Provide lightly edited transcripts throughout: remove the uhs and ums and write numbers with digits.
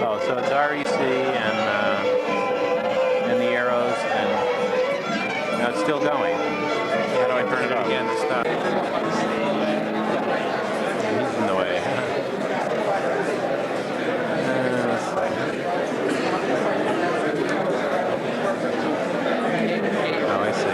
Oh, so it's REC and the arrows, and now it's still going. How do I turn it again to stop? He's in the way. Oh, I see.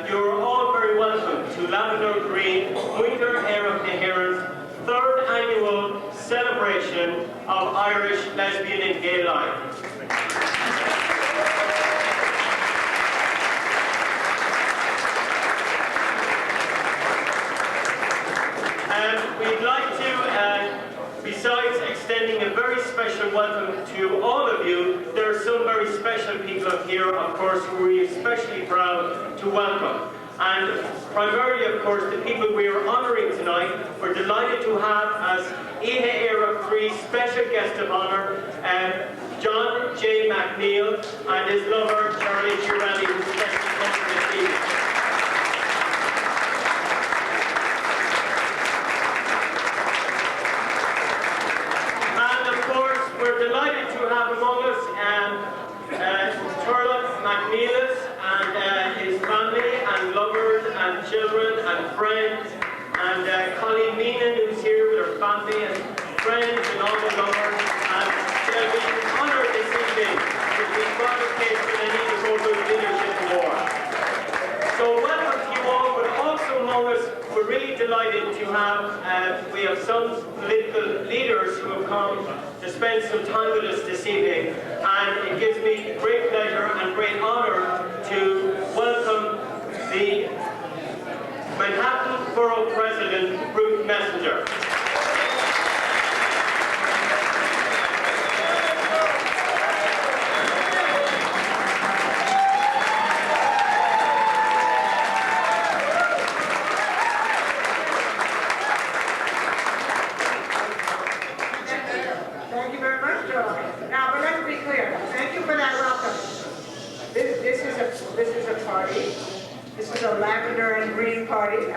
You're all very welcome to Lavendar Green, Winter Air of Nahiran's 3rd annual celebration of Irish lesbian and gay life. We'd like to, besides extending a very special welcome to all of you, there are some very special people up here, of course, who we're especially proud to welcome. And primarily, of course, the people we are honouring tonight, we're delighted to have as Ihe Era 3 special guest of honour, John J. McNeil and his lover, Charlie Girelli, who's specially come to this evening. We're delighted to have among us Turlough McNeilis and his family and lovers and children and friends, and Colleen Meenan, who's here with her family and friends and all the lovers, and they'll be honoured this evening with the qualification for the Nina Global Leadership Award. So welcome to you all, but also among us, we're really delighted to have, we have some political leaders who have come to spend some time with us this evening, and it gives me great pleasure and great honour to welcome the Manhattan Borough President, Ruth Messenger.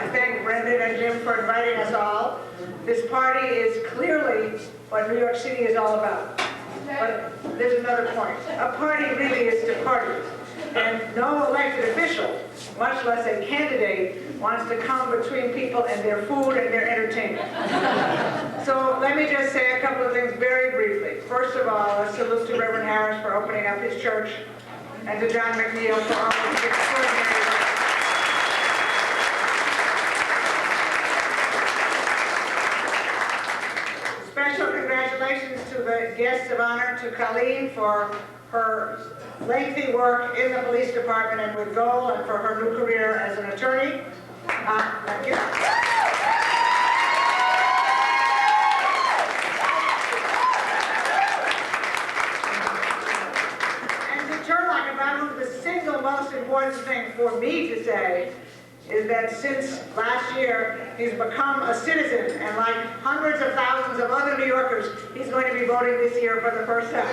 to thank Brendan and Jim for inviting us all. This party is clearly what New York City is all about. But there's another point. A party really is to party. And no elected official, much less a candidate, wants to come between people and their food and their entertainment. So let me just say a couple of things very briefly. First of all, a salute to Reverend Harris for opening up his church, and to John McNeil for all of his extraordinary work. Special congratulations to the guests of honor, to Colleen for her lengthy work in the police department and with Goal, and for her new career as an attorney. Thank you. And to Turlock, about whom the single most important thing for me to say is that since last year, he's become a citizen, and like hundreds of thousands of other New Yorkers, he's going to be voting this year for the first time.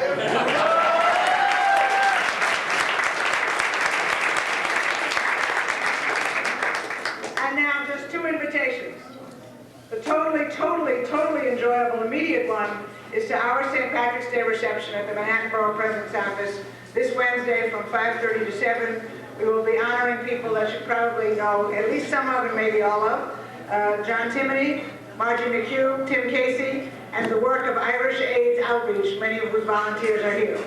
And now, just two invitations. The totally enjoyable immediate one is to our St. Patrick's Day reception at the Manhattan Borough President's Office this Wednesday from 5:30 to 7. We will be honoring people that you probably know, at least some of them, maybe all of. John Timoney, Margie McHugh, Tim Casey, and the work of Irish AIDS Outreach, many of whose volunteers are here.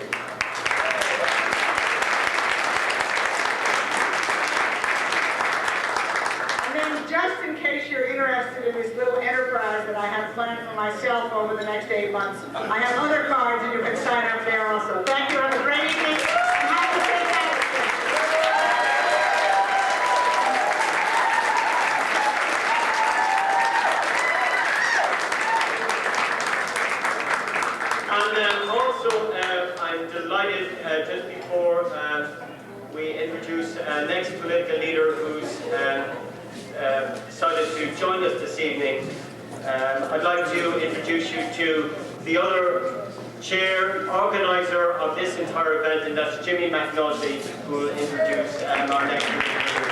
And then, just in case you're interested in this little enterprise that I have planned for myself over the next 8 months, I have other cards and you can sign up there also. Thank you, have a great evening. Have a great day. And also, I'm delighted just before we introduce next political leader who's decided to join us this evening. I'd like to introduce you to the other chair, organizer of this entire event, and that's Jimmy McNulty, who will introduce our next political leader.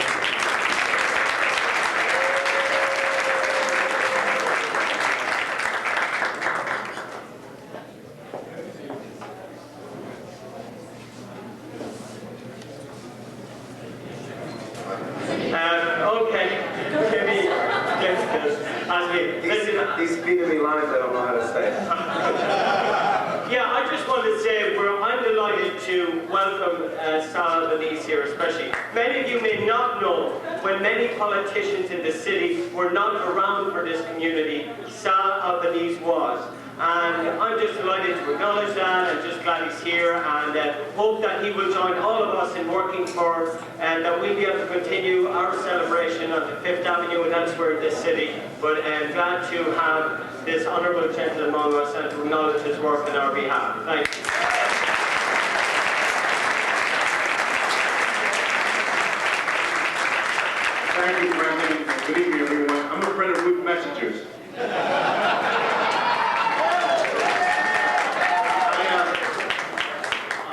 These speaking me lines I don't know how to say. Yeah, I just want to say I'm delighted to welcome Sal Albanese here especially. Many of you may not know, when many politicians in the city were not around for this community, Sal Albanese was. And I'm just delighted to acknowledge that, and just glad he's here, and hope that he will join all of us in working for, and that we'll be able to continue our celebration on the 5th Avenue and elsewhere in this city. But I'm glad to have this honourable gentleman among us and to acknowledge his work on our behalf. Thank you. Thank you, Brendan. Good evening, everyone. I'm a friend of Root Messengers.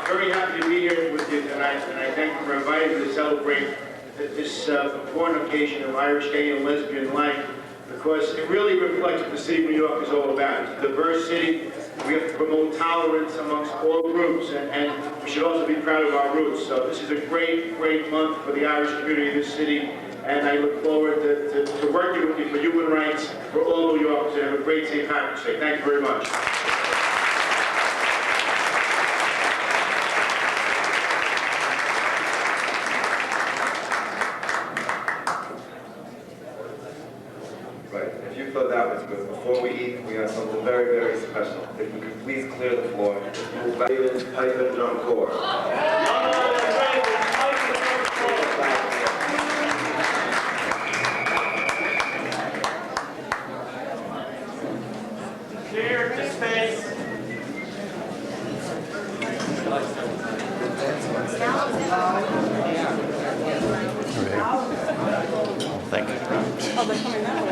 Very happy to be here with you tonight, and I thank you for inviting me to celebrate this important occasion of Irish gay and lesbian life, because it really reflects what the city of New York is all about. It's a diverse city. We have to promote tolerance amongst all groups, and we should also be proud of our roots. So this is a great month for the Irish community of this city, and I look forward to working with you for human rights for all New Yorkers, and have a great St. Patrick's Day. Thank you very much. Before we eat, we have something very special. If we could please clear the floor. Move back in, pipe and drum corps. Clear to space. Thank you. Oh, they're coming that way.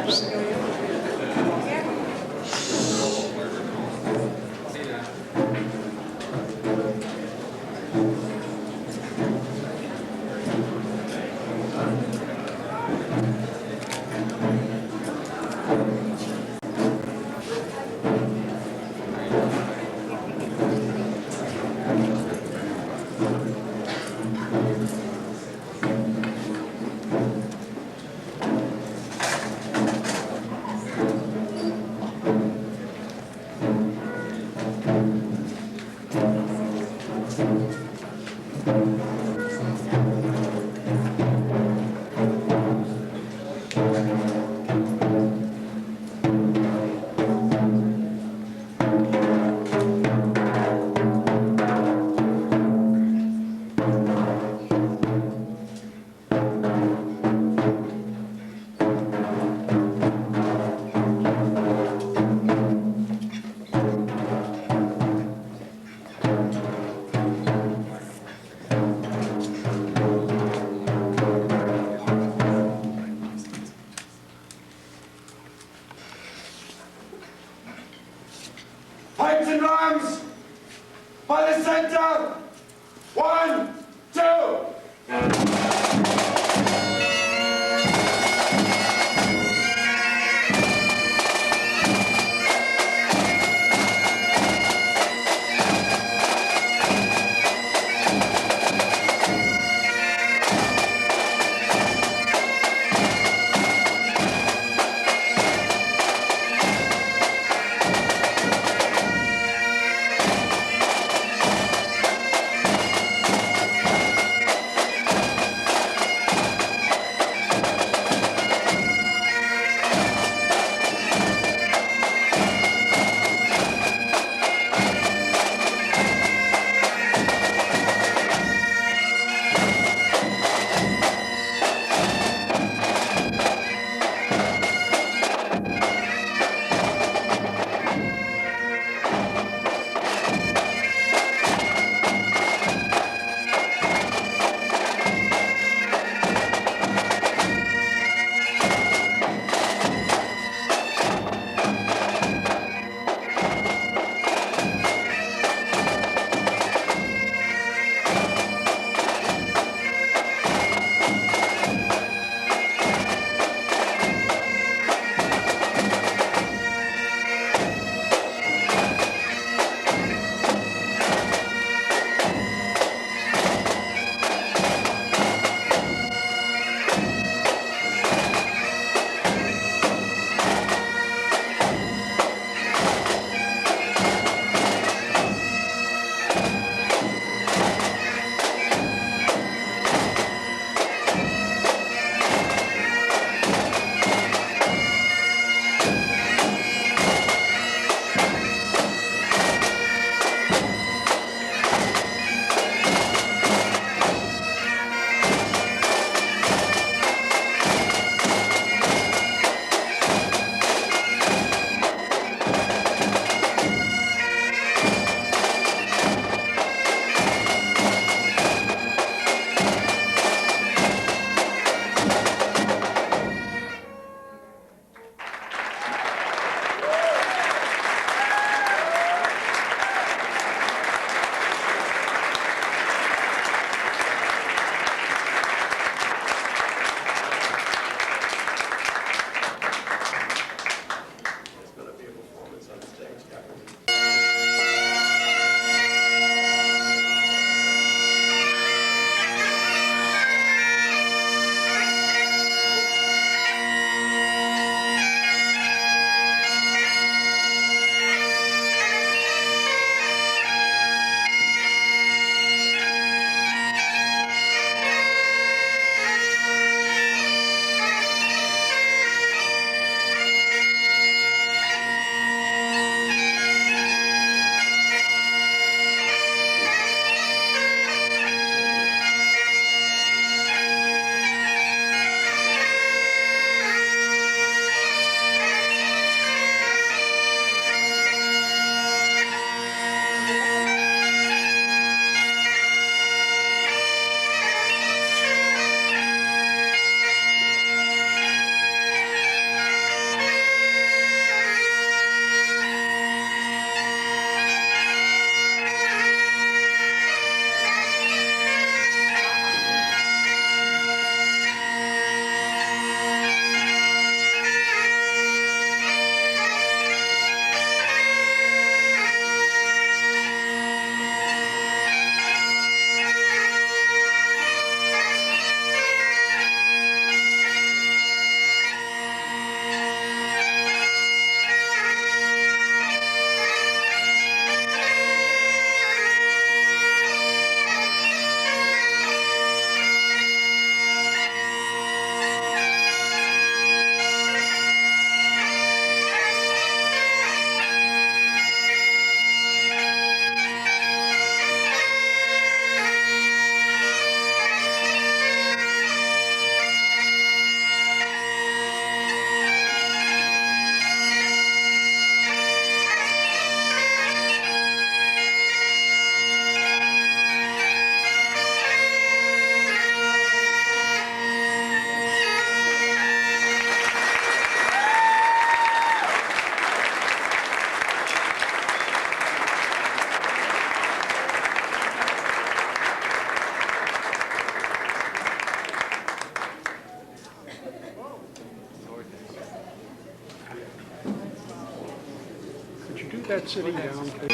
that sitting down, please.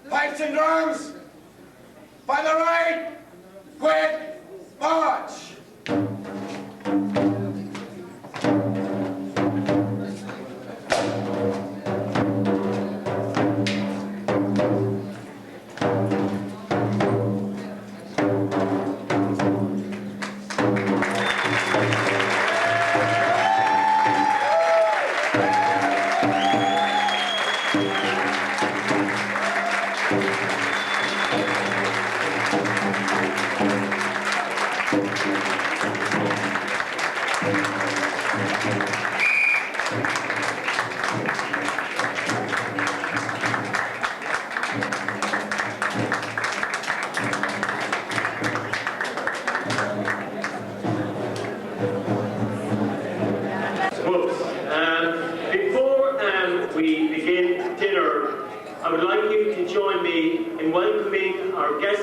Pipes and drums, by the right, quick, march.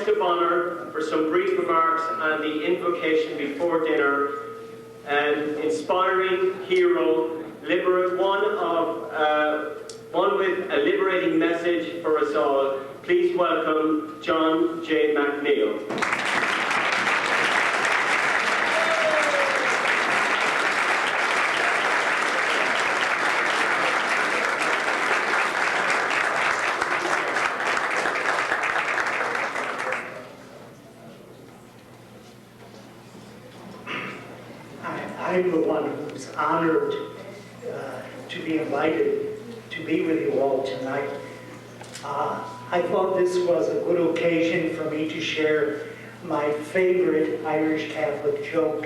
guest of honor for some brief remarks and the invocation before dinner. An inspiring hero, one with a liberating message for us all. Please welcome John J. McNeill. I'm the one who's honored to be invited to be with you all tonight. I thought this was a good occasion for me to share my favorite Irish Catholic joke.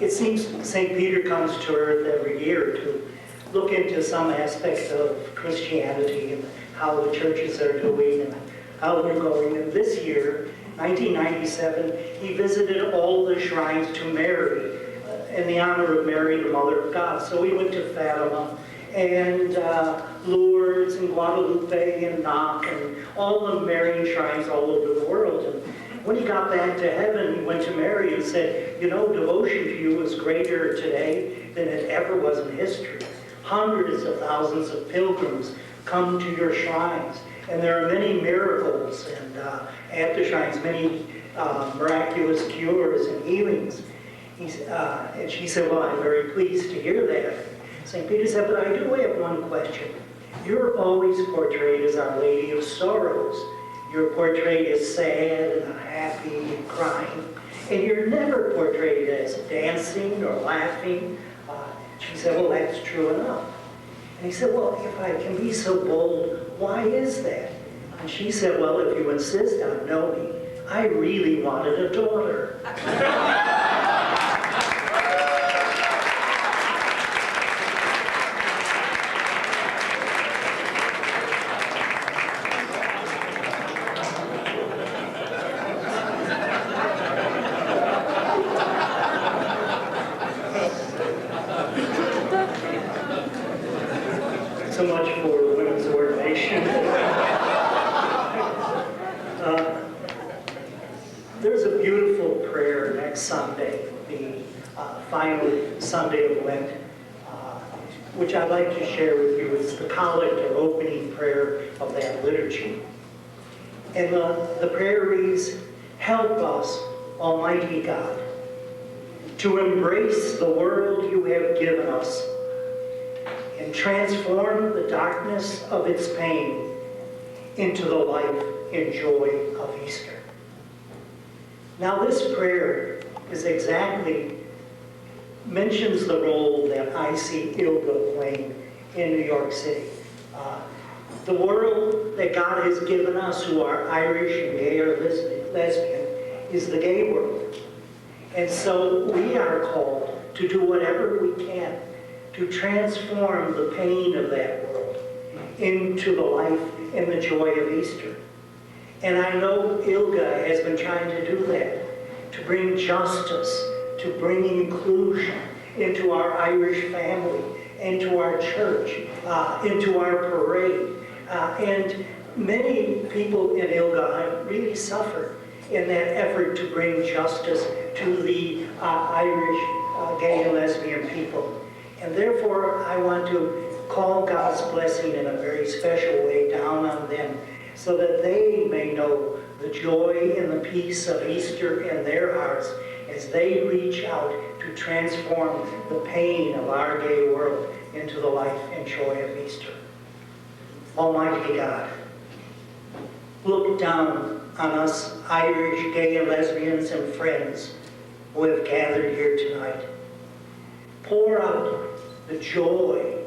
It seems St. Peter comes to earth every year to look into some aspect of Christianity and how the churches are doing and how they're going. And this year, 1997, he visited all the shrines to Mary in the honor of Mary, the Mother of God. So we went to Fatima and Lourdes and Guadalupe and Knock and all the Marian shrines all over the world. And when he got back to heaven, he went to Mary and said, you know, devotion to you is greater today than it ever was in history. Hundreds of thousands of pilgrims come to your shrines. And there are many miracles and at the shrines, many miraculous cures and healings. And she said, well, I'm very pleased to hear that. St. Peter said, but I do have one question. You're always portrayed as Our Lady of Sorrows. You're portrayed as sad and happy and crying. And you're never portrayed as dancing or laughing. She said, well, that's true enough. And he said, well, if I can be so bold, why is that? And she said, well, if you insist on knowing, I really wanted a daughter. So much for women's ordination. There's a beautiful prayer next Sunday, the final Sunday of Lent, which I'd like to share with you. It's the collect or opening prayer of that liturgy. And the prayer reads, help us, Almighty God, to embrace the world you have given us and transform the darkness of its pain into the life and joy of Easter. Now this prayer mentions the role that I see Ilga playing in New York City. The world that God has given us who are Irish and gay or lesbian is the gay world. And so we are called to do whatever we can to transform the pain of that world into the life and the joy of Easter. And I know Ilga has been trying to do that, to bring justice, to bring inclusion into our Irish family, into our church, into our parade. And many people in Ilga have really suffered in that effort to bring justice to the Irish gay and lesbian people. And therefore, I want to call God's blessing in a very special way down on them so that they may know the joy and the peace of Easter in their hearts as they reach out to transform the pain of our gay world into the life and joy of Easter. Almighty God, look down on us Irish gay and lesbians and friends who have gathered here tonight. Pour out the joy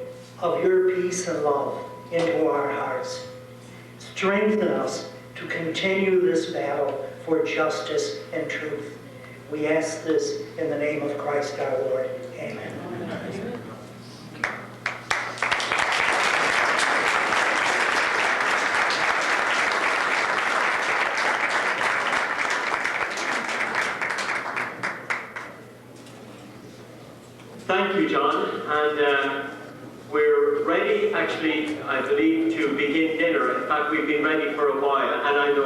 of your peace and love into our hearts. Strengthen us to continue this battle for justice and truth. We ask this in the name of Christ our Lord. Amen. Thank you, John. And we're ready, actually, I believe, to begin dinner. In fact, we've been ready for a while.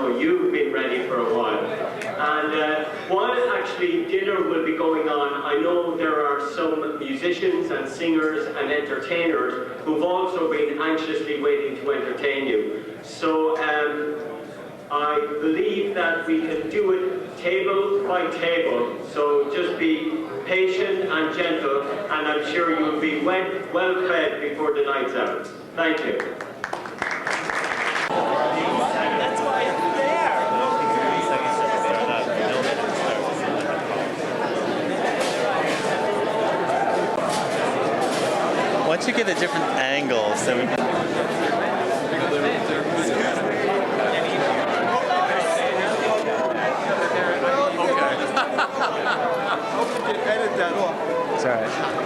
know you've been ready for a while. And while actually dinner will be going on, I know there are some musicians and singers and entertainers who've also been anxiously waiting to entertain you. So I believe that we can do it table by table. So just be patient and gentle, and I'm sure you'll be well fed before the night's out. Thank you. That's why it's there. Why don't you get a different angle so we can... Edit that off. It's all right.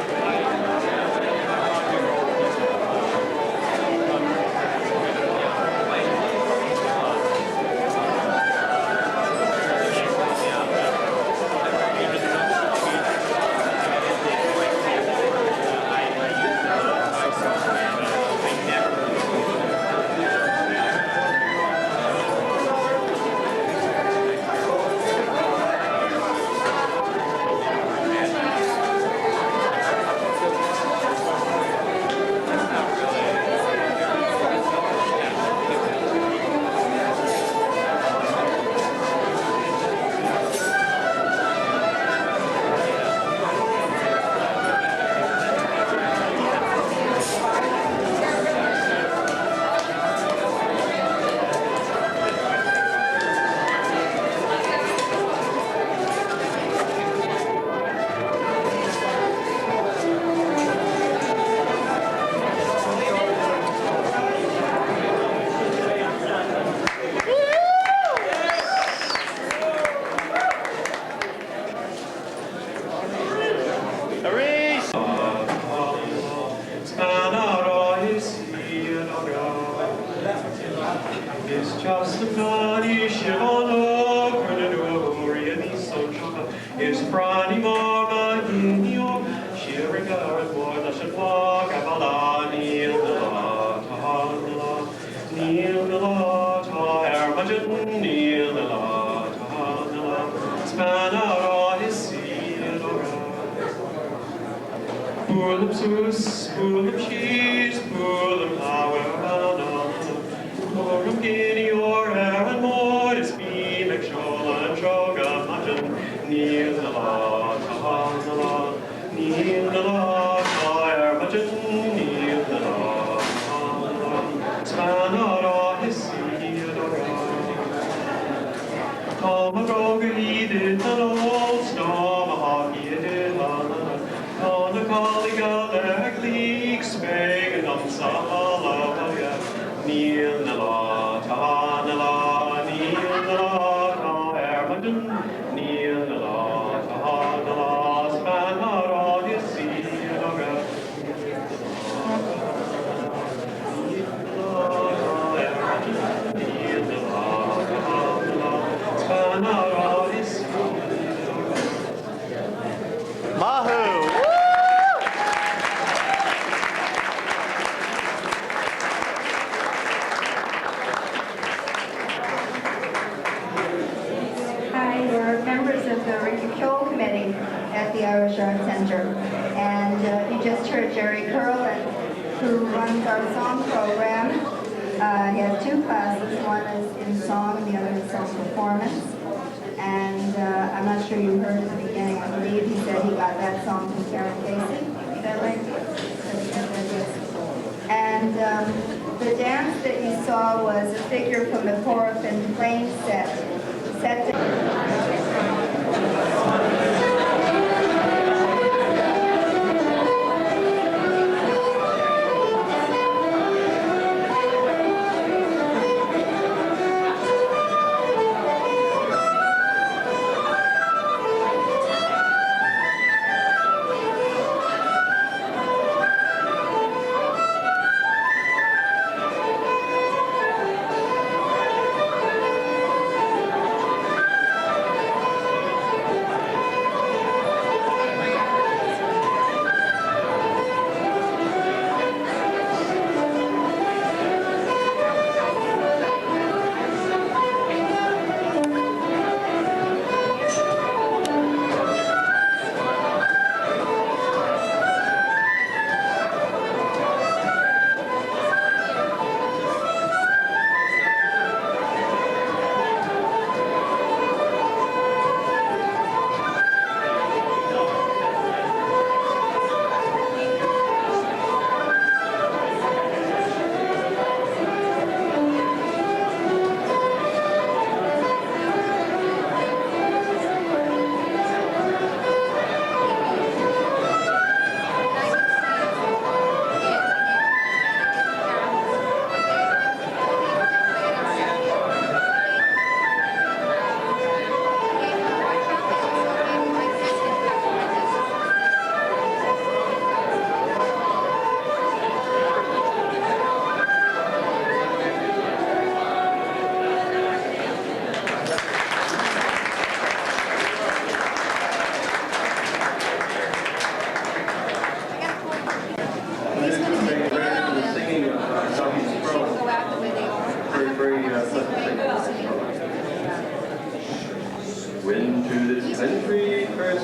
The dance that you saw was a figure from the Porphin Plain set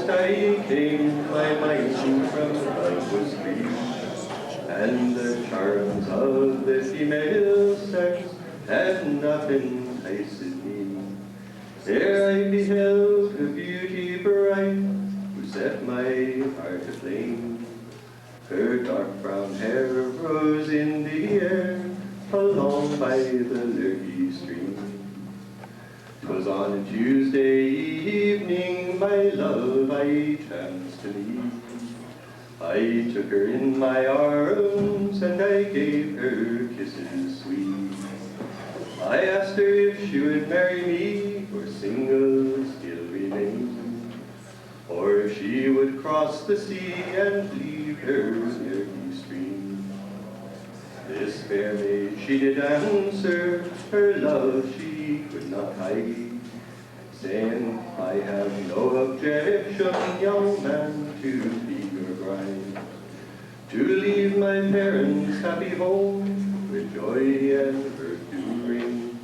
first I came to my mind from love was free, and the charms of the female sex had not enticed me. There I beheld a beauty bright, who set my heart aflame. Her dark brown hair rose in the air, along by the lurky stream. 'Twas on a Tuesday evening, my love I chanced to meet. I took her in my arms, and I gave her kisses sweet. I asked her if she would marry me, or single still remain, or if she would cross the sea and leave her lurky stream. This fair maid she did answer, her love she could not hide, saying, I have no objection, young man, to be your bride, to leave my parents' happy home with joy and mirth to ring,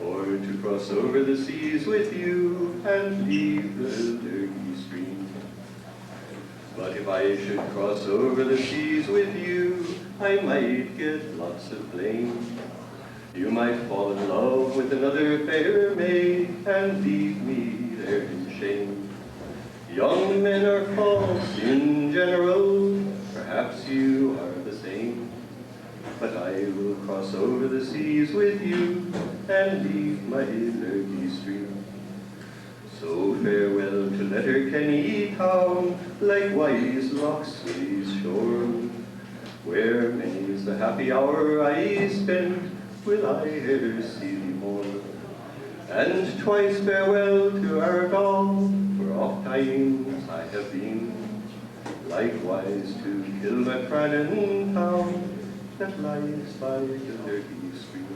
or to cross over the seas with you and leave the lurky stream. But if I should cross over the seas with you, I might get lots of blame. You might fall in love with another fair maid and leave me there in shame. Young men are false in general, perhaps you are the same. But I will cross over the seas with you and leave my lurky stream. So farewell to Letterkenny town, likewise Locksley's shore, where many's the happy hour I spent, will I ever see thee more. And twice farewell to Argyle, where oft times I have been, likewise to Kilmacrannan town, that lies by the lurky stream.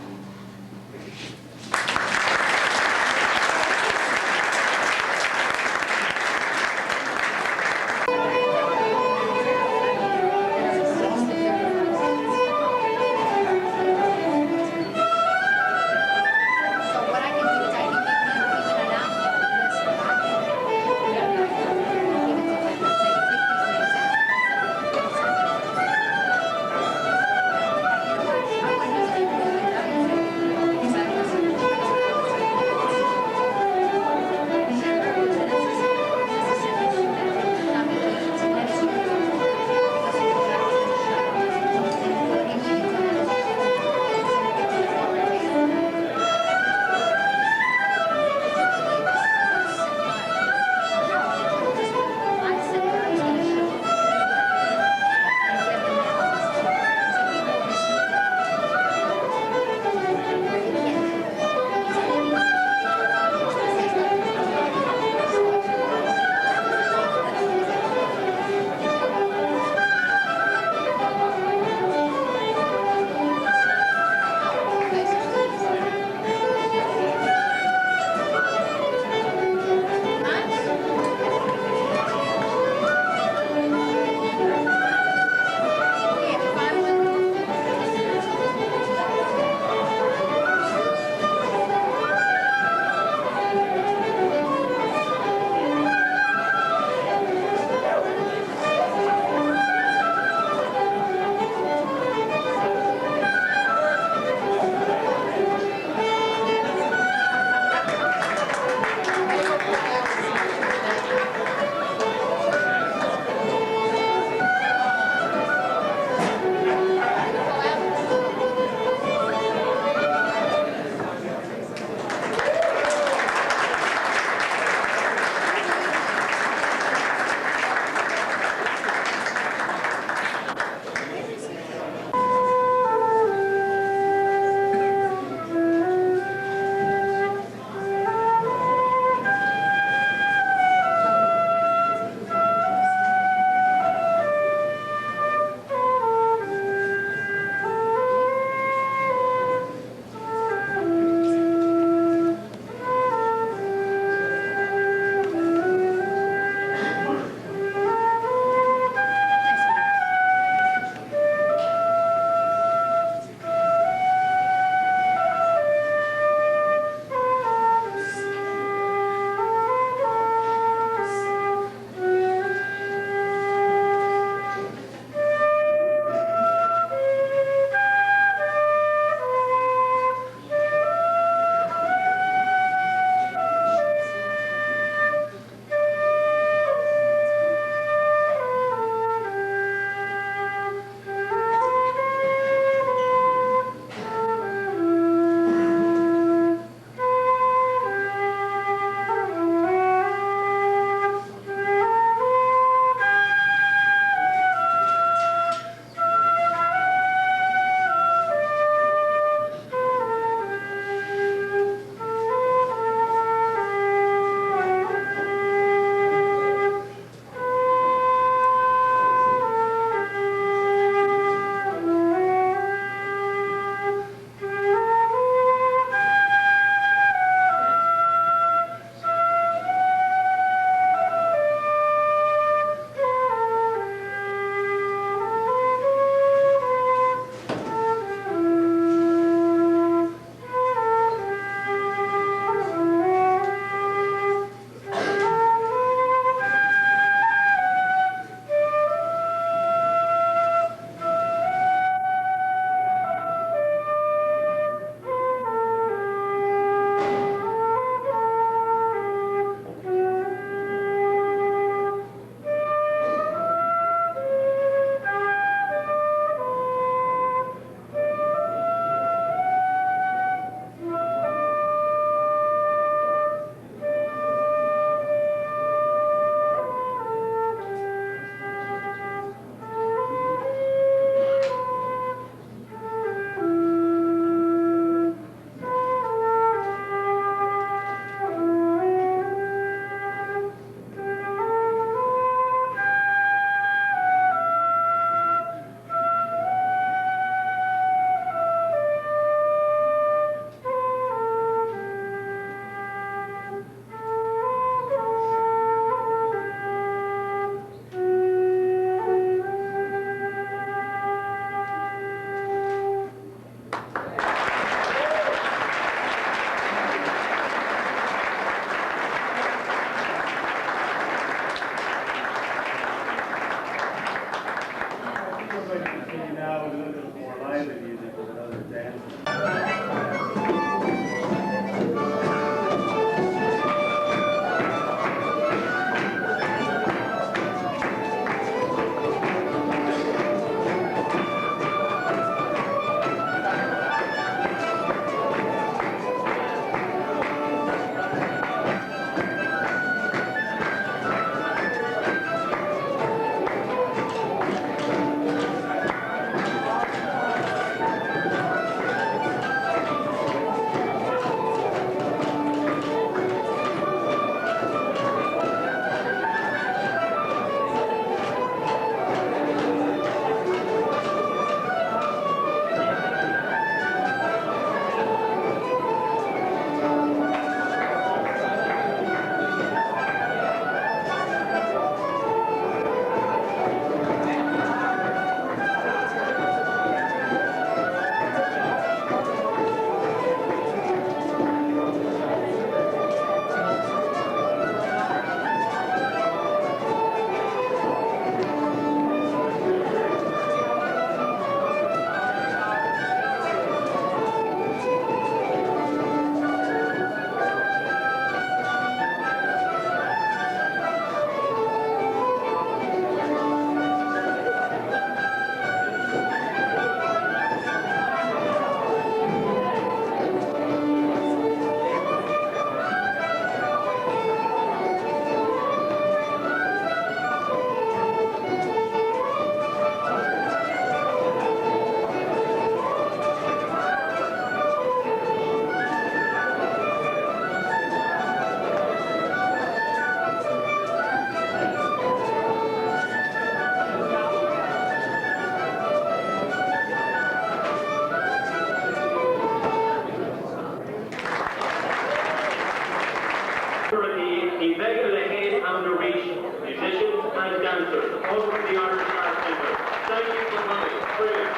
and dancers, all from the Irish Art Centre. Thank you for coming. Brilliant.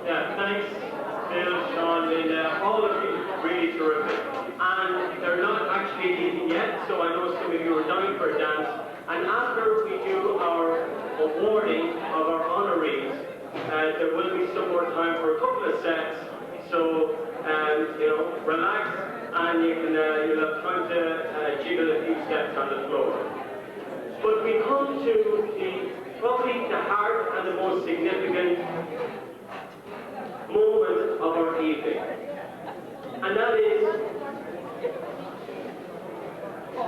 Yeah, thanks, Bill, Sean, Linda, all of you, really terrific. And they're not actually leaving yet, so I know some of you are dying for a dance. And after we do our awarding of our honorees, there will be some more time for a couple of sets. So, you know, relax, and you'll have time to jiggle a few steps on the floor. But we come to probably the heart and the most significant moment of our evening, and that is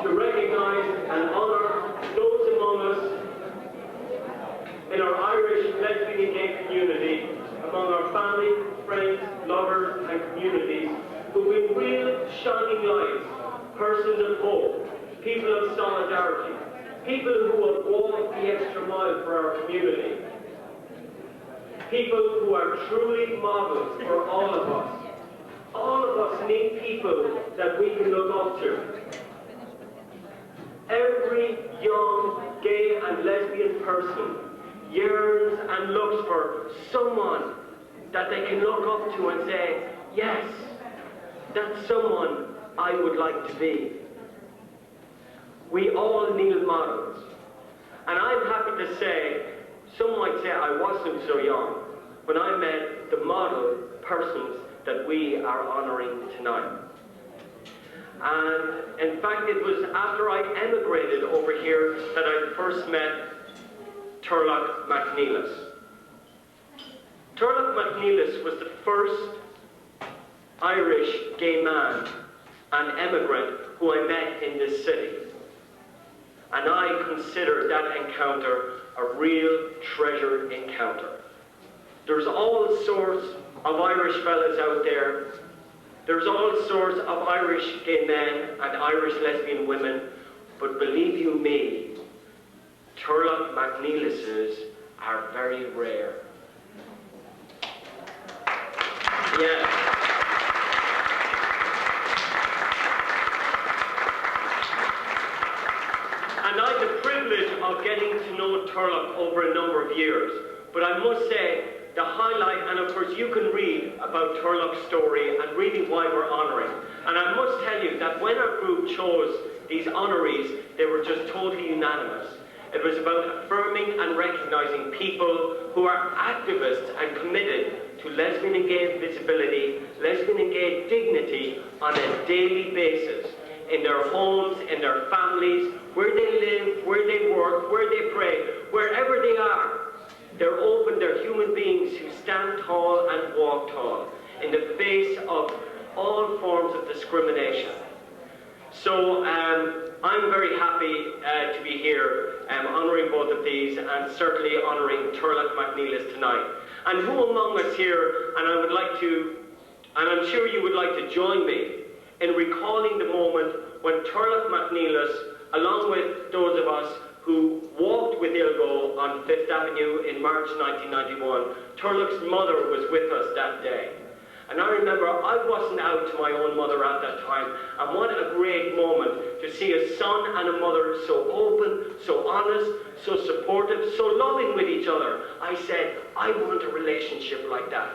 to recognize and honor those among us in our Irish lesbian and gay community, among our family, friends, lovers and communities who've been real shining lights, persons of hope, people of solidarity, people who have walked the extra mile for our community, people who are truly models for all of us. All of us need people that we can look up to. Every young gay and lesbian person yearns and looks for someone that they can look up to and say, yes, that's someone I would like to be. We all need models. And I'm happy to say, some might say I wasn't so young when I met the model persons that we are honouring tonight. And in fact, it was after I emigrated over here that I first met Turlough MacNeilis. Turlough MacNeilis was the first Irish gay man and emigrant who I met in this city. And I consider that encounter a real treasure encounter. There's all sorts of Irish fellas out there. There's all sorts of Irish gay men and Irish lesbian women. But believe you me, Turlough MacNeilises are very rare. Yeah. And I had the privilege of getting to know Turlough over a number of years. But I must say, the highlight, and of course you can read about Turlough's story and really why we're honouring. And I must tell you that when our group chose these honorees, they were just totally unanimous. It was about affirming and recognising people who are activists and committed to lesbian and gay visibility, lesbian and gay dignity on a daily basis, in their homes, in their families, where they live, where they work, where they pray, wherever they are. They're open, they're human beings who stand tall and walk tall in the face of all forms of discrimination. So I'm very happy to be here honouring both of these and certainly honouring Turlough MacNeilis tonight. And who among us here, and I'm sure you would like to join me in recalling the moment when Turlough MacNeilis, along with those of us who walked with Ilgo on 5th Avenue in March 1991, Turlough's mother was with us that day. And I remember I wasn't out to my own mother at that time, and what a great moment to see a son and a mother so open, so honest, so supportive, so loving with each other. I said, I want a relationship like that.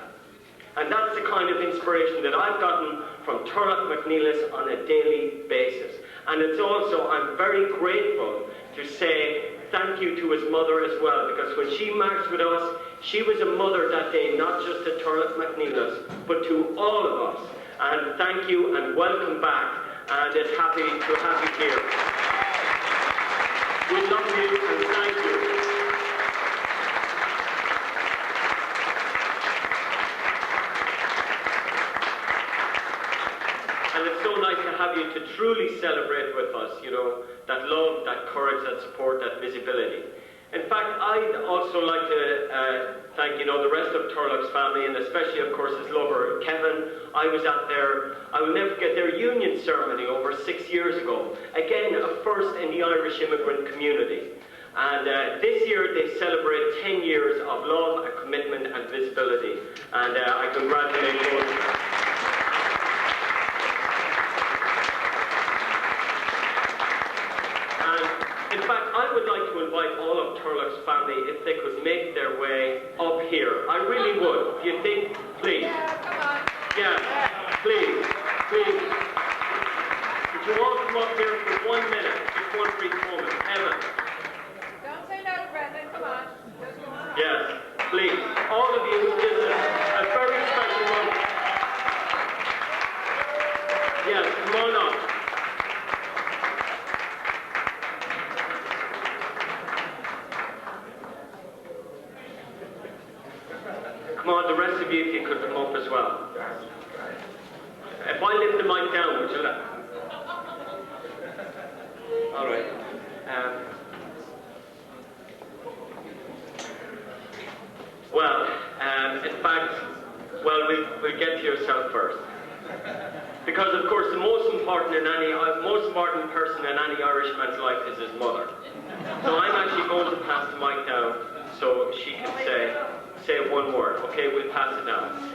And that's the kind of inspiration that I've gotten from Turlough MacNeilis on a daily basis. And it's also, I'm very grateful to say thank you to his mother as well, because when she marched with us, she was a mother that day, not just to Turlough MacNeilis, but to all of us. And thank you and welcome back, and it's happy to have you here. We love you and thank you. And it's so nice to have you to truly celebrate with us, you know, that love, that courage, that support, that visibility. In fact, I'd also like to thank, you know, the rest of Turlough's family, and especially, of course, his lover, Kevin. I was at I will never forget their union ceremony over 6 years ago. Again, a first in the Irish immigrant community. And this year they celebrate 10 years of love and commitment and visibility. And I congratulate both of them. invite all of Turlock's family if they could make their way up here. I really would. Do you think? Please. Yeah, come on. Yeah, please. Please. Would you all come up here for 1 minute? Just one brief moment. Emma. Don't say no to Brendan, come on. Just come on. Yes, please. All of you, this is a very special moment. Yes, come on up. Come on, the rest of you, if you could come up as well. If I lift the mic down, would you let? All right. In fact, we'll get to yourself first. Because, of course, the most important person in any Irishman's life is his mother. So I'm actually going to pass the mic down so she can say one word. Okay, we'll pass it down.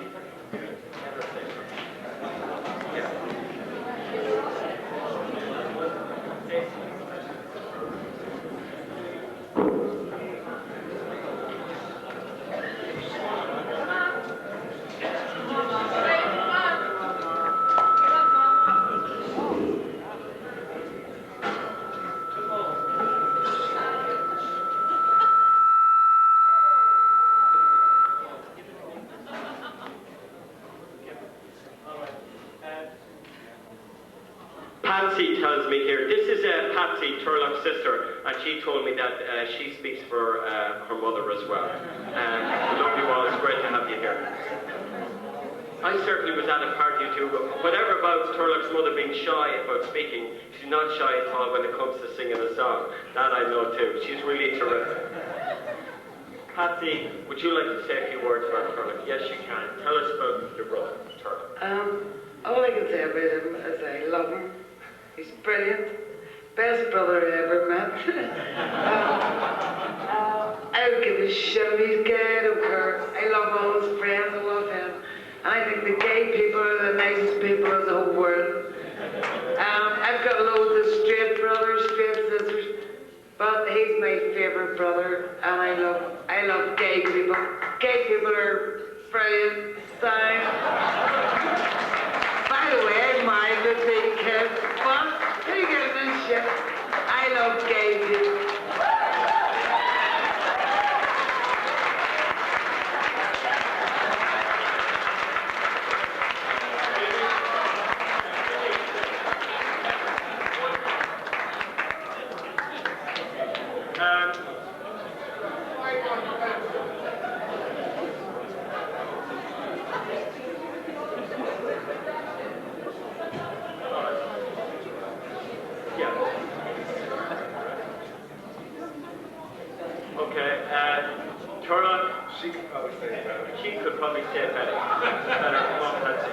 Patsy tells me here, this is Patsy, Turlock's sister, and she told me that she speaks for her mother as well. Love you all, it's great to have you here. I certainly was at a party too. Whatever about Turlock's mother being shy about speaking, she's not shy at all when it comes to singing a song. That I know too. She's really terrific. Patsy, would you like to say a few words about Turlock? Yes, you can. Tell us about your brother, Turlock. All I can say about him is I love him. He's brilliant. Best brother I ever met. I don't give a shit if he's gay, I don't care. I love all his friends, I love him. And I think the gay people are the nicest people in the whole world. I've got loads of straight brothers, straight sisters, but he's my favourite brother, and I love gay people. Gay people are brilliant, sound. By the way, I'm married with 3 kids, but who gives a shit? I love gay people. She could probably say it better. Come on, Patsy.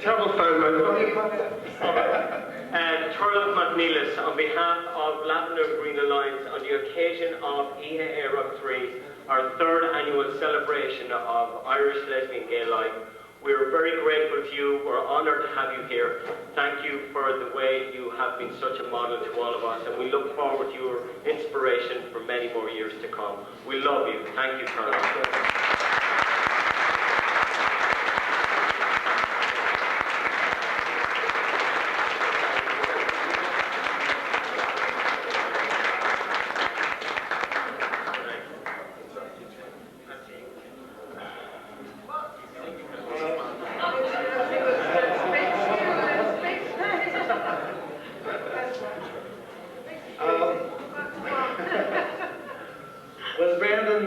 Terrible phone moment. Turlock McNeilis, on behalf of Lavendar and Green Alliance, on the occasion of Ihe Éireachta 3, our 3rd annual celebration of Irish lesbian gay life, we're very grateful to you. We're honoured to have you here. Thank you for the way you have been such a model to all of us, and we look forward to your inspiration for many more years to come. We love you. Thank you, Turlock. Well, Brendan,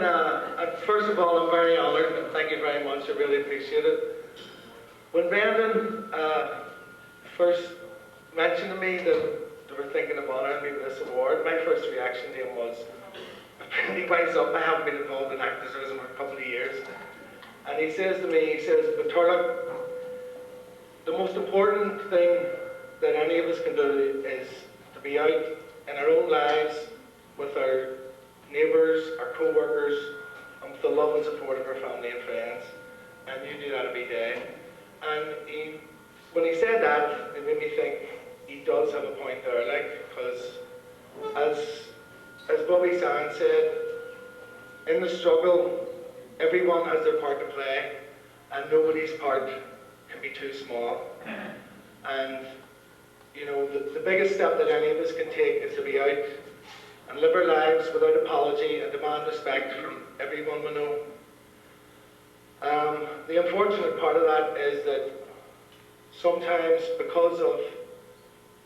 first of all, I'm very honoured and thank you very much. I really appreciate it. When Brendan first mentioned to me that they were thinking of honouring me with this award, my first reaction to him was, he winds up, I haven't been involved in activism for a couple of years, and he says to me, but Turlock, the most important thing that any of us can do is to be out in our own lives with our neighbours, our co-workers, and with the love and support of our family and friends. And you do that every day. And when he said that, it made me think he does have a point there, like, because as Bobby Sands said, in the struggle, everyone has their part to play, and nobody's part can be too small. And, you know, the biggest step that any of us can take is to be out and live our lives without apology and demand respect from everyone we know. The unfortunate part of that is that sometimes, because of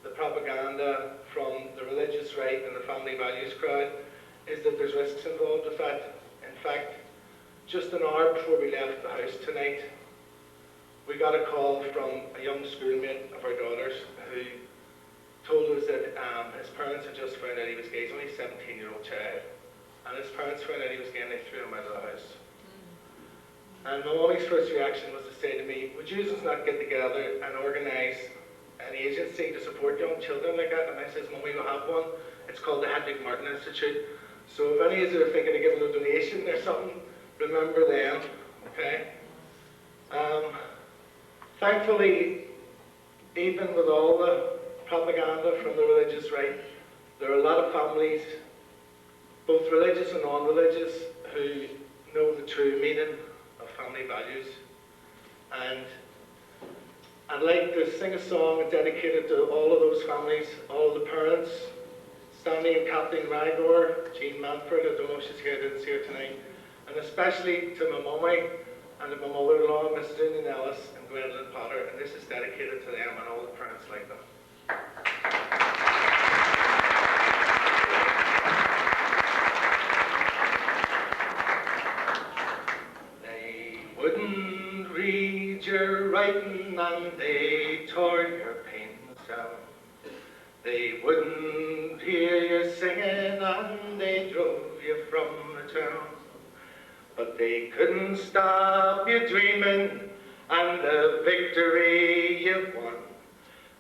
the propaganda from the religious right and the family values crowd, is that there's risks involved with that. In fact, just an hour before we left the house tonight, we got a call from a young schoolmate of our daughter's who told us that his parents had just found out he was gay. He's only a 17-year-old child. And his parents found out he was gay and they threw him out of the house. And my mommy's first reaction was to say to me, would you just not get together and organise an agency to support young children like that? And I says, Mummy, we'll have one. It's called the Hedwig Martin Institute. So if any of you are thinking of giving a donation or something, remember them, okay? Thankfully, even with all the propaganda from the religious right, there are a lot of families, both religious and non-religious, who know the true meaning of family values. And I'd like to sing a song dedicated to all of those families, all of the parents, Stanley and Kathleen Rygor, Jean Manford, I don't know if she's here, I didn't see her tonight, and especially to my mummy and to my mother-in-law, Mrs. Union Ellis and Gwendolyn Potter, and this is dedicated to them and all the parents like them. They wouldn't read your writing and they tore your paintings down. They wouldn't hear your singing and they drove you from the town. But they couldn't stop you dreaming and the victory you've won.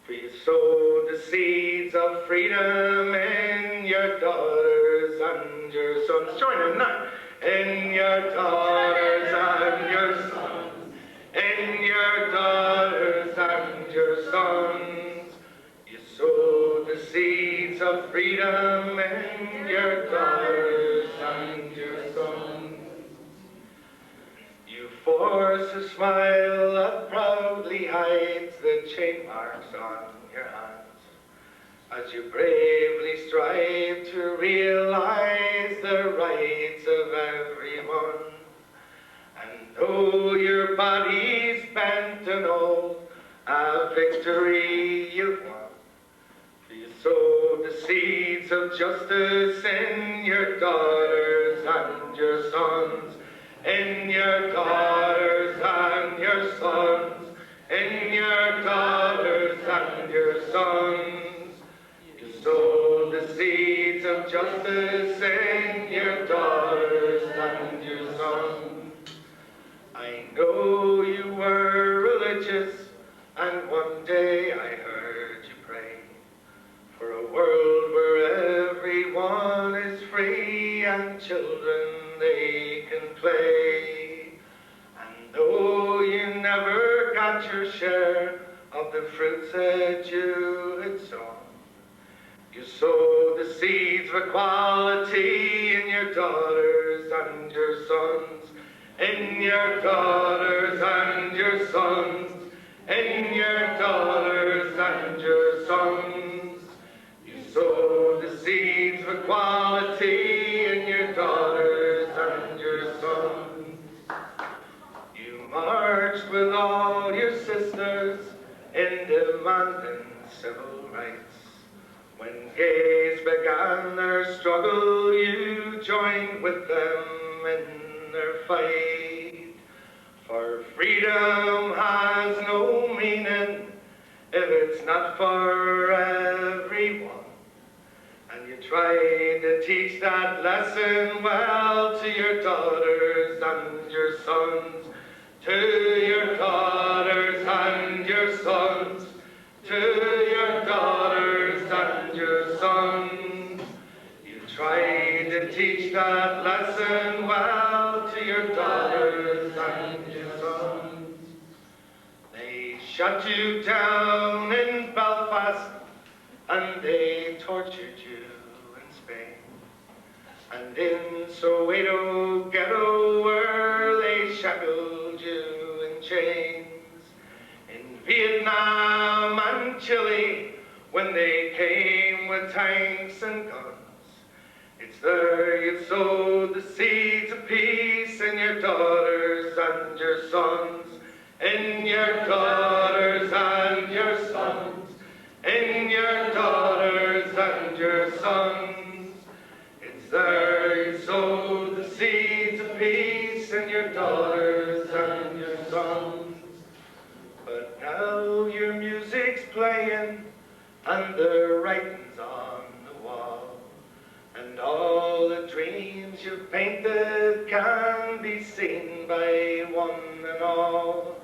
For you sowed the seeds of freedom in your daughters and your sons. Join in now. In your daughters and your sons. In your daughters and your sons. You sowed the seeds of freedom in your daughters and your sons. You force a smile that proudly hides the chain marks on your hands, as you bravely strive to realize the rights of everyone. And though your body's bent and old, a victory you've won. For you sowed the seeds of justice in your daughters and your sons. In your daughters and your sons, in your daughters and your sons, you sowed the seeds of justice in your daughters and your sons. I know you were religious, and one day I heard you pray for a world where everyone is free and children they can play. And though you never got your share of the fruits that you had sown, you sowed the seeds of equality in your daughters and your sons. In your daughters and your sons. In your daughters and your sons. You sowed the seeds of equality in your daughters and your sons. You marched with all your sisters in demanding civil rights. When gays began their struggle, you joined with them in their fight. For freedom has no meaning if it's not for everyone. And you tried to teach that lesson well to your daughters and your sons. To your daughters and your sons. To your daughters and your sons. You tried to teach that lesson well to your daughters and your sons. They shot you down in Belfast, and they tortured you in Spain. And in Soweto ghetto where they shackled you in chains. In Vietnam and Chile when they came with tanks and guns. It's there you sowed the seeds of peace in your daughters and your sons. In your daughters and your sons. In your daughters and your sons. It's there you sowed the seeds of peace in your daughters and your sons. But now your music's playing and the writing's on the wall. And all the dreams you've painted can be seen by one and all.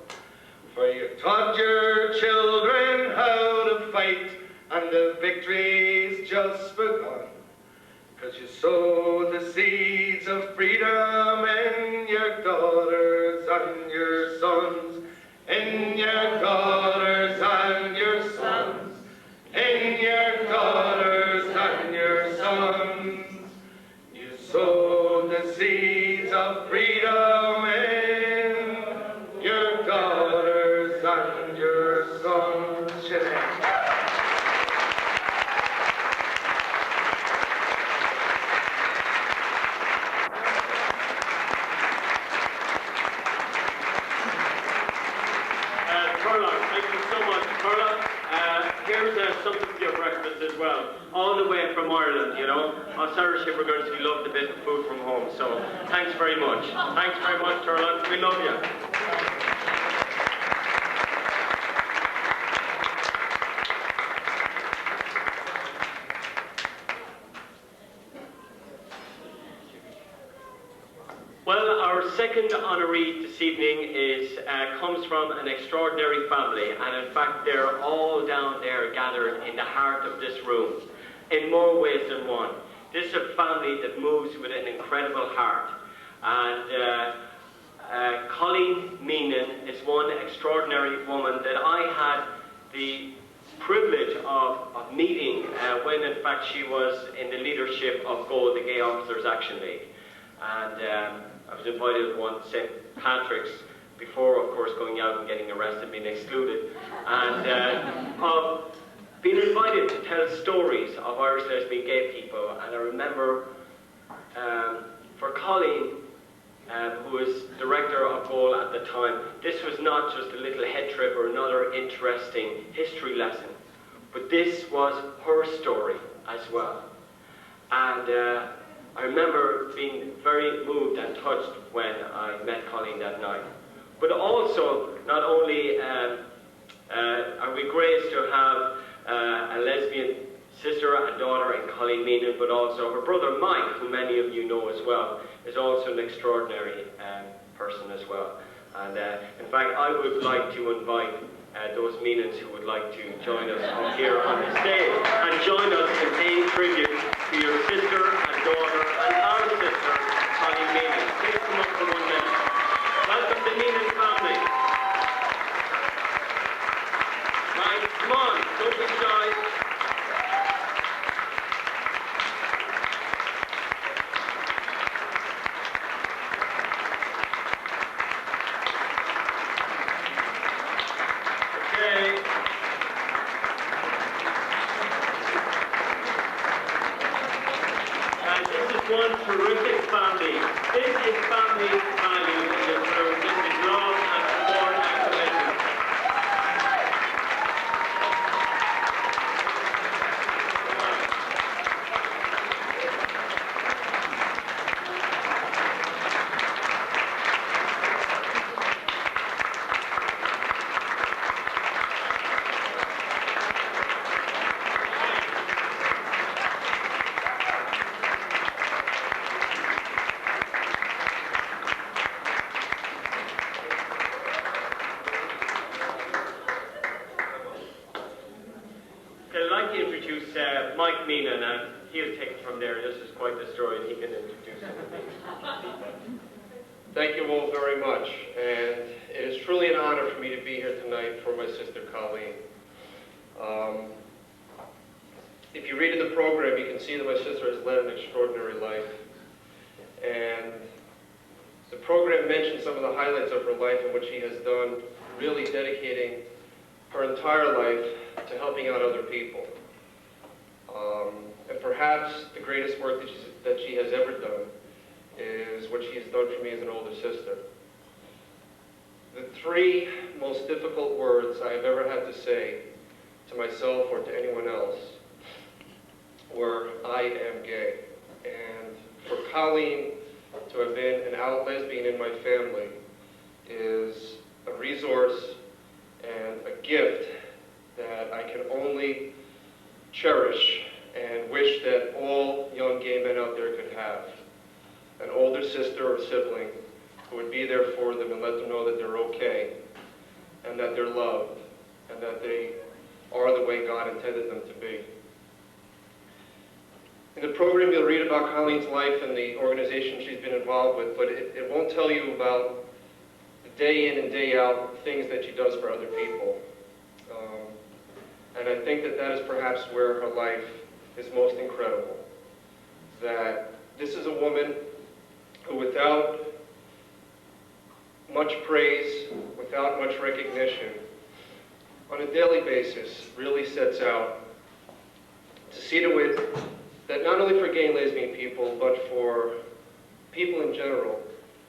For you've taught your children how to fight, and the victory's just begun. 'Cause you sowed the seeds of freedom in your daughters and your sons. In your daughters and your sons. In your daughters and your sons. You sowed the seeds of freedom in your daughters and your sons. Thank you so much, Carla. Here's something for your breakfast as well. All the way from Ireland, you know. Us Irish immigrants, we love the bit of food from home. So thanks very much. Thanks very much, Carla. We love you. Well, our second honoree this evening comes from an extraordinary family, and in fact they're all down there gathered in the heart of this room, in more ways than one. This is a family that moves with an incredible heart, and Colleen Meenan is one extraordinary woman that I had the privilege of meeting when in fact she was in the leadership of GOAL, the Gay Officers Action League. And I was invited to one St. Patrick's before, of course, going out and getting arrested, being excluded, and of being invited to tell stories of Irish lesbian gay people. And I remember for Colleen, who was director of GOAL at the time, this was not just a little head trip or another interesting history lesson, but this was her story as well. And I remember being very moved and touched when I met Colleen that night. But also, not only are we graced to have a lesbian sister and daughter in Colleen Meenan, but also her brother Mike, who many of you know as well, is also an extraordinary person as well. And in fact, I would like to invite those Meenans who would like to join us up here on the stage and join us in paying tribute to your sister and daughter and our sister, Colleen Meenan. Please come up for 1 minute. Welcome to Meenan family. Right, come on, don't be shy. One terrific family. This is family values in this room. This is love and support and commitment. I'd like to introduce Mike Meenan, and he'll take it from there. This is quite the story, and he can introduce it. Thank you all very much, and it is truly an honor for me to be here tonight for my sister Colleen. If you read in the program, you can see that my sister has led an extraordinary life, and the program mentions some of the highlights of her life and what she has done, really dedicating her entire life to helping out other people. And perhaps the greatest work that she has ever done is what she has done for me as an older sister. The three most difficult words I have ever had to say to myself or to anyone else were, "I am gay." And for Colleen to have been an out lesbian in my family is a resource and a gift that I can only cherish and wish that all young gay men out there could have. An older sister or sibling who would be there for them and let them know that they're okay, and that they're loved, and that they are the way God intended them to be. In the program, you'll read about Colleen's life and the organization she's been involved with, but it won't tell you about the day in and day out things that she does for other people. And I think that that is perhaps where her life is most incredible. That this is a woman who, without much praise, without much recognition, on a daily basis really sets out to see to it that not only for gay and lesbian people, but for people in general,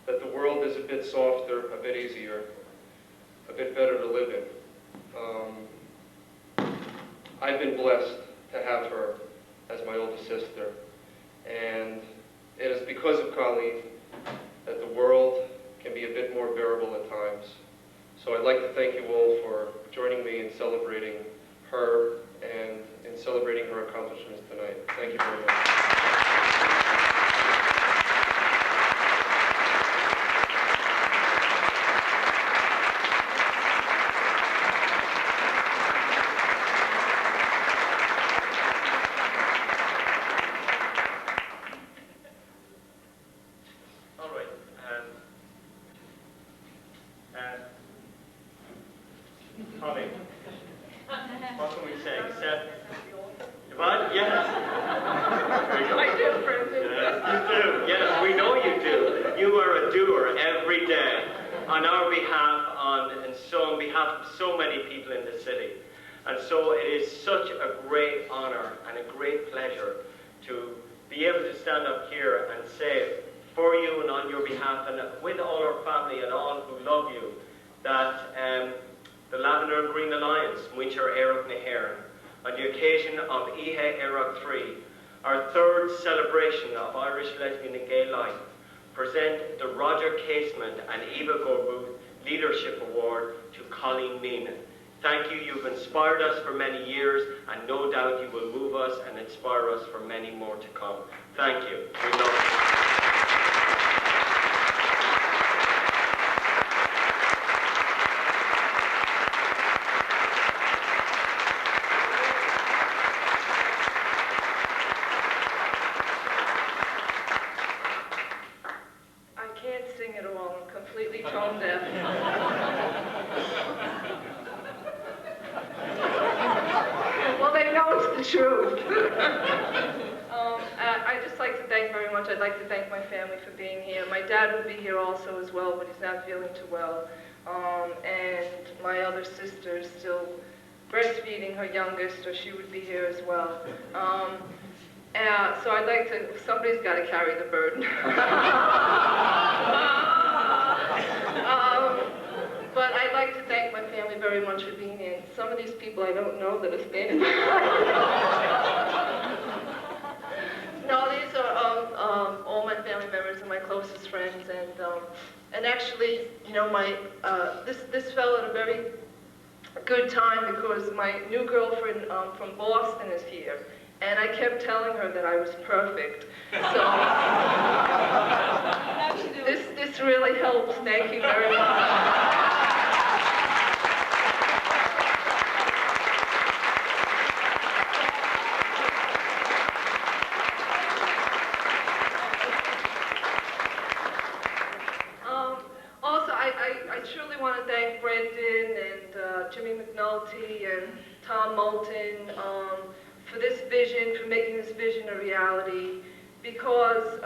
that the world is a bit softer, a bit easier, a bit better to live in. I've been blessed to have her as my older sister, and it is because of Colleen that the world can be a bit more bearable at times. So I'd like to thank you all for joining me in celebrating her and in celebrating her accomplishments tonight. Thank you very much. Holly, what can we say except, what? Yes. There you go. I do, Brendan. Yes, you do. Yes, we know you do. You are a doer every day on our behalf, on behalf of so many people in the city. And so it is such a great honor and a great pleasure to be able to stand up here and say for you and on your behalf and with all our family and all who love you that the Lavendar and Green Alliance, Muintir Éireach na hÉireann, on the occasion of Ihe Éireach 3, our third celebration of Irish lesbian and gay life, present the Roger Casement and Eva Gorbuth Leadership Award to Colleen Meenan. Thank you. You've inspired us for many years, and no doubt you will move us and inspire us for many more to come. Thank you. We love you. Completely tone deaf. Well, they know it's the truth. I'd just like to thank very much. I'd like to thank my family for being here. My dad would be here also as well, but he's not feeling too well. And my other sister is still breastfeeding her youngest, or she would be here as well. So I'd like to, somebody's got to carry the burden. But I'd like to thank my family very much for being here. Some of these people I don't know that are standing behind. No, these are all my family members and my closest friends. And actually, you know, this fell at a very good time because my new girlfriend from Boston is here. And I kept telling her that I was perfect. So this really helps. Thank you very much. Dalton, for this vision, for making this vision a reality, because,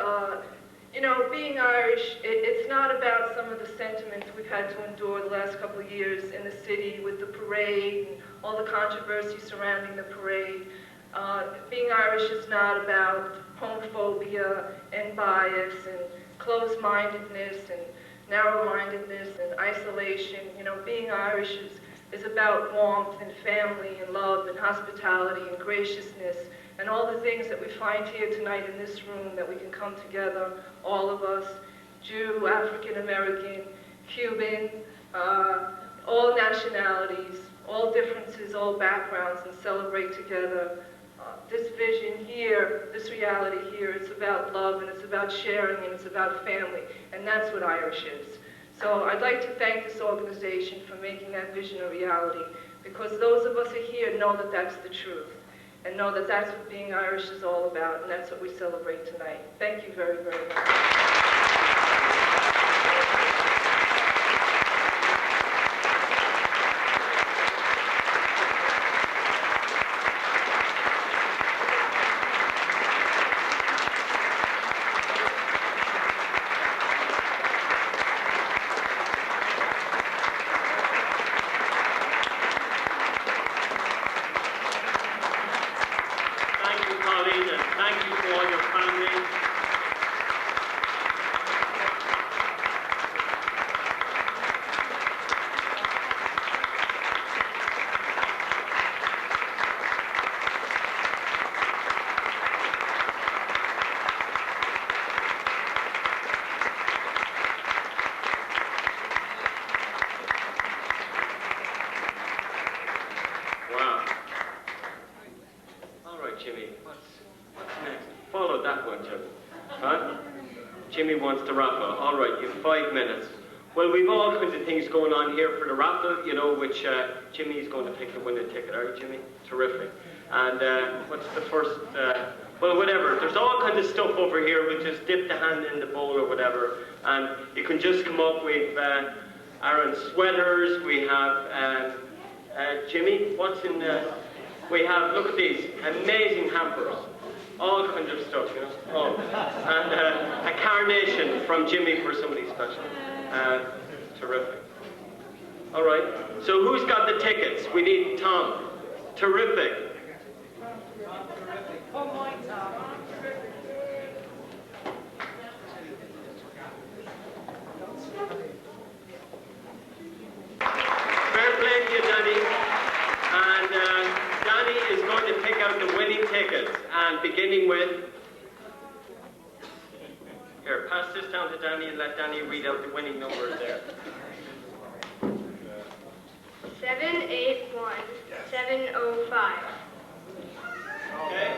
you know, being Irish, it's not about some of the sentiments we've had to endure the last couple of years in the city with the parade and all the controversy surrounding the parade. Being Irish is not about homophobia and bias and closed-mindedness and narrow-mindedness and isolation. You know, being Irish is about warmth and family and love and hospitality and graciousness and all the things that we find here tonight in this room, that we can come together, all of us, Jew, African American, Cuban, all nationalities, all differences, all backgrounds, and celebrate together. This vision here, this reality here, it's about love and it's about sharing and it's about family, and that's what Irish is. So I'd like to thank this organization for making that vision a reality, because those of us who are here know that that's the truth, and know that that's what being Irish is all about, and that's what we celebrate tonight. Thank you very, very much. Jimmy wants to raffle. All right, you have 5 minutes. Well, we've all kinds of things going on here for the raffle, you know, which Jimmy's going to pick the winning ticket. All right, Jimmy? Terrific. And what's the first? Well, whatever. There's all kinds of stuff over here. We'll just dip the hand in the bowl or whatever. And you can just come up with Aaron's sweaters. We have, Jimmy, what's in we have, look at these, amazing hampers. All kinds of stuff, you know. Oh, and a carnation from Jimmy for somebody special. Terrific. All right. So who's got the tickets? We need Tom. Terrific. Fair play to you, Danny. And Danny is going to pick out the winning tickets, and beginning with, here, pass this down to Danny and let Danny read out the winning numbers there. 781 705. Okay.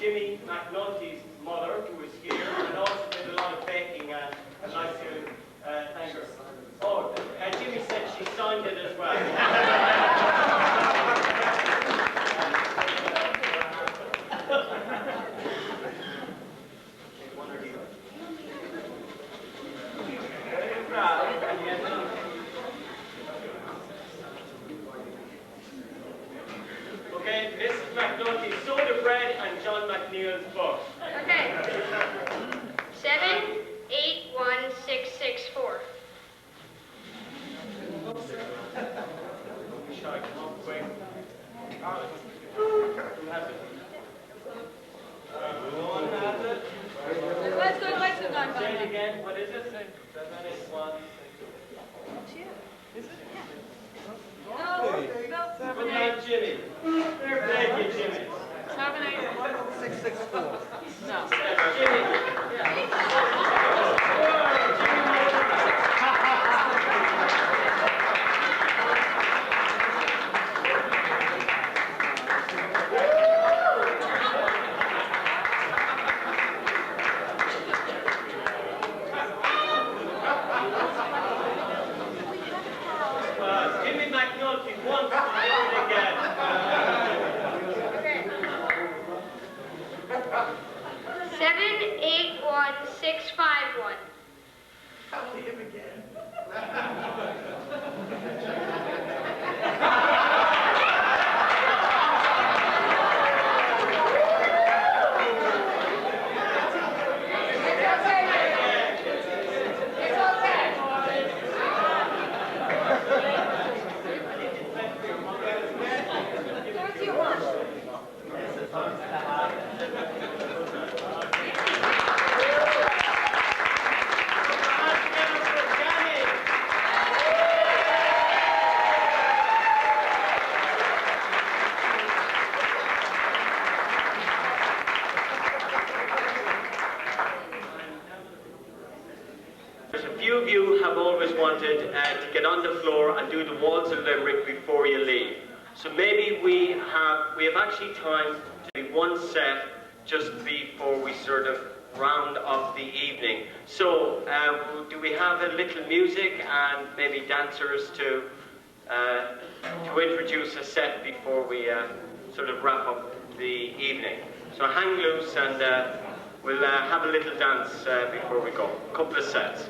Jimmy McNulty's mother, who is here, and also did a lot of baking, and I'd like to thank her. Oh, Jimmy said she signed it as well. Okay, Mrs. McNulty, soda bread and John McNeil's book. Okay. 781664. Shall I come up quick? Who has it? One has it. Let's go, Say it again. What is it? 781. Is it? Put down Jimmy. Thank you, Jimmy. 781664. No. Jimmy. Jimmy McNulty wants to do it again. Okay. 781651. Tell him again. A few of you have always wanted to get on the floor and do the walls of Limerick before you leave. So maybe we have actually time to do one set just before we sort of round up the evening. So do we have a little music and maybe dancers to introduce a set before we sort of wrap up the evening? So hang loose and we'll have a little dance before we go. A couple of sets.